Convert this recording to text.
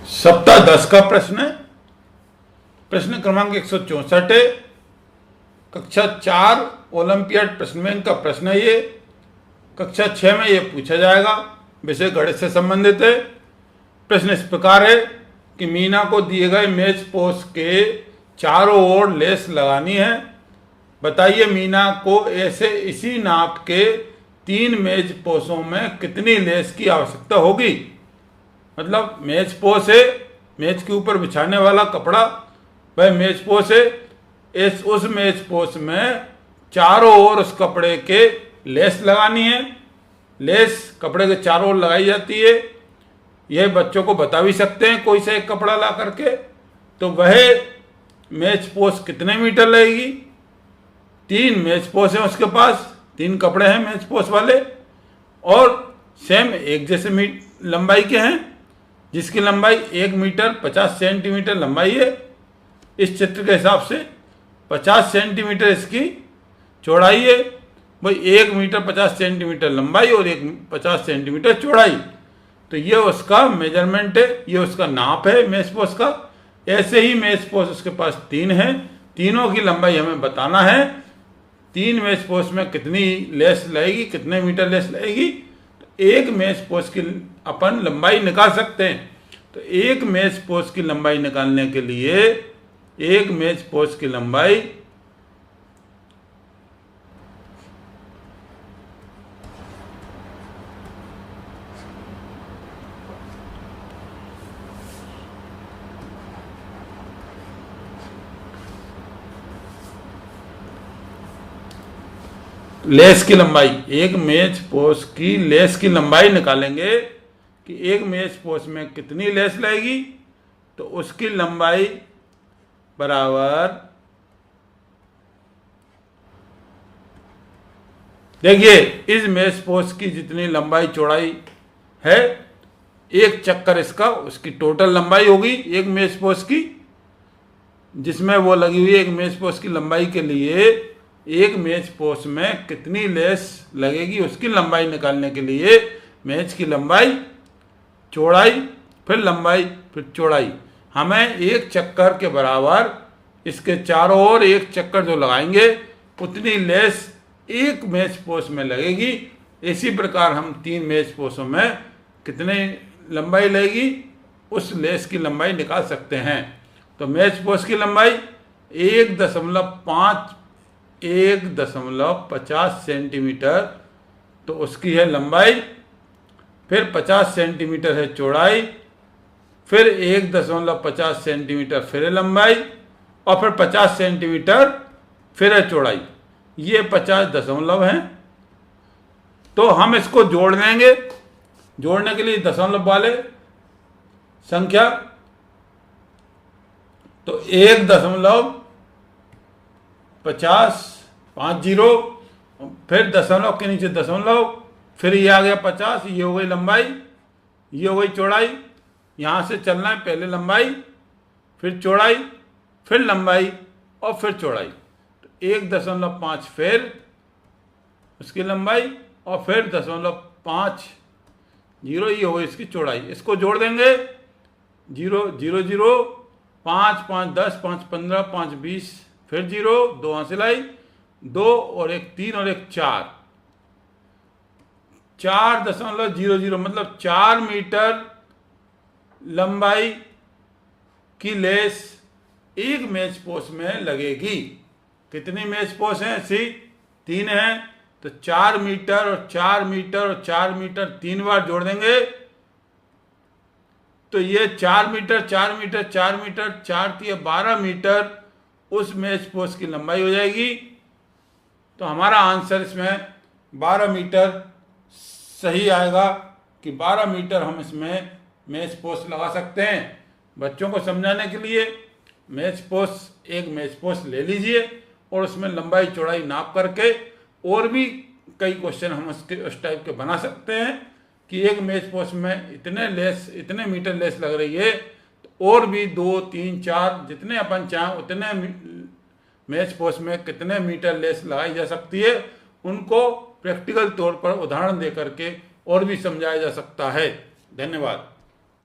सप्ताह 10 का प्रश्न है। प्रश्न क्रमांक 164 है। कक्षा 4 ओलंपियाड प्रश्न बैंक का प्रश्न है ये। कक्षा 6 में ये पूछा जाएगा, विषय गणित से संबंधित है। प्रश्न इस प्रकार है कि मीना को दिए गए मेज पोस्ट के चारों ओर लेस लगानी है। बताइए मीना को ऐसे इसी नाप के 3 मेज पोस्टों में कितनी लेस की आवश्यकता होगी। मतलब मेज पोस्ट है, मेज के ऊपर बिछाने वाला कपड़ा वह मेज पोस्ट है। उस मेज पोस्ट में चारों ओर उस कपड़े के लेस लगानी है। लेस कपड़े के चारों ओर लगाई जाती है। यह बच्चों को बता भी सकते हैं कोई सा एक कपड़ा ला करके। तो वह मेज पोस्ट कितने मीटर लगेगी। 3 मेज पोस्ट है उसके पास, 3 कपड़े हैं मेज पोस्ट वाले और सेम एक जैसे लंबाई के हैं, जिसकी लंबाई 1 मीटर 50 सेंटीमीटर लंबाई है। इस चित्र के हिसाब से 50 सेंटीमीटर इसकी चौड़ाई है। भाई 1 मीटर 50 सेंटीमीटर लंबाई और 50 सेंटीमीटर चौड़ाई। तो ये उसका मेजरमेंट है, ये उसका नाप है मेज पोस्ट का। ऐसे ही मेज पोस्ट उसके पास 3 है, तीनों की लंबाई हमें बताना है। 3 मेज पोस्ट में कितनी लेस लगेगी, कितने मीटर लेस लगेगी। एक मेज पोस्ट की अपन लंबाई निकाल सकते हैं। तो एक मेज पोस्ट की लंबाई निकालने के लिए एक मेज पोस्ट की लंबाई लेस की लंबाई, एक मेज पोस्ट की लेस की लंबाई निकालेंगे कि एक मेज पोस्ट में कितनी लेस लगेगी। तो उसकी लंबाई बराबर, देखिए इस मेज पोस्ट की जितनी लंबाई चौड़ाई है, एक चक्कर इसका उसकी टोटल लंबाई होगी एक मेज पोस्ट की, जिसमें वो लगी हुई है। एक मेज पोस्ट की लंबाई के लिए एक मेज पोस्ट में कितनी लेस लगेगी उसकी लंबाई निकालने के लिए मेज की लंबाई, चौड़ाई, फिर लंबाई, फिर चौड़ाई, हमें एक चक्कर के बराबर इसके चारों ओर एक चक्कर जो लगाएंगे उतनी लेस एक मेज पोस्ट में लगेगी। इसी प्रकार हम 3 मेज पोस्टों में कितने लंबाई लगेगी उस लेस की लंबाई निकाल सकते हैं। तो मेज पोस्ट की लंबाई 1.50 सेंटीमीटर तो उसकी है लंबाई, फिर 50 सेंटीमीटर है चौड़ाई, फिर 1.50 सेंटीमीटर फिर है लंबाई और फिर 50 सेंटीमीटर फिर है चौड़ाई। ये 50 दशमलव हैं। तो हम इसको जोड़ देंगे। जोड़ने के लिए दशमलव वाले संख्या, तो 1.50 फिर दशमलव के नीचे दशमलव, फिर ये आ गया 50, ये हो गई लंबाई, ये हो गई चौड़ाई। यहाँ से चलना है, पहले लंबाई, फिर चौड़ाई, फिर लंबाई और फिर चौड़ाई। तो 1.5 फिर उसकी लंबाई और फिर 0.50, ये हो गई इसकी चौड़ाई। इसको जोड़ देंगे 0 0 0 5 5 10 5 15 5 20, फिर 0 2 हाथ से लाई, 2 और 1 3 और 1 4, 4.00 मतलब 4 मीटर लंबाई की लेस एक मेज पोस्ट में लगेगी। कितनी मेज पोस्ट हैं ऐसी 3 हैं। तो 4 मीटर और 4 मीटर और 4 मीटर 3 बार जोड़ देंगे तो ये 4 मीटर 4 मीटर 4 मीटर 4 3 12 मीटर उस मेज पोस्ट की लंबाई हो जाएगी। तो हमारा आंसर इसमें 12 मीटर सही आएगा कि 12 मीटर हम इसमें मेज पोस्ट लगा सकते हैं। बच्चों को समझाने के लिए मेज पोस्ट, एक मेज पोस्ट ले लीजिए और उसमें लंबाई चौड़ाई नाप करके और भी कई क्वेश्चन हम उस टाइप के बना सकते हैं कि एक मेज पोस्ट में इतने मीटर लेस लग रही है। तो और भी 2 3 4 जितने अपन चाहें उतने मेज पोस्ट में कितने मीटर लेस लगाई जा सकती है, उनको प्रैक्टिकल तौर पर उदाहरण दे करके और भी समझाया जा सकता है। धन्यवाद।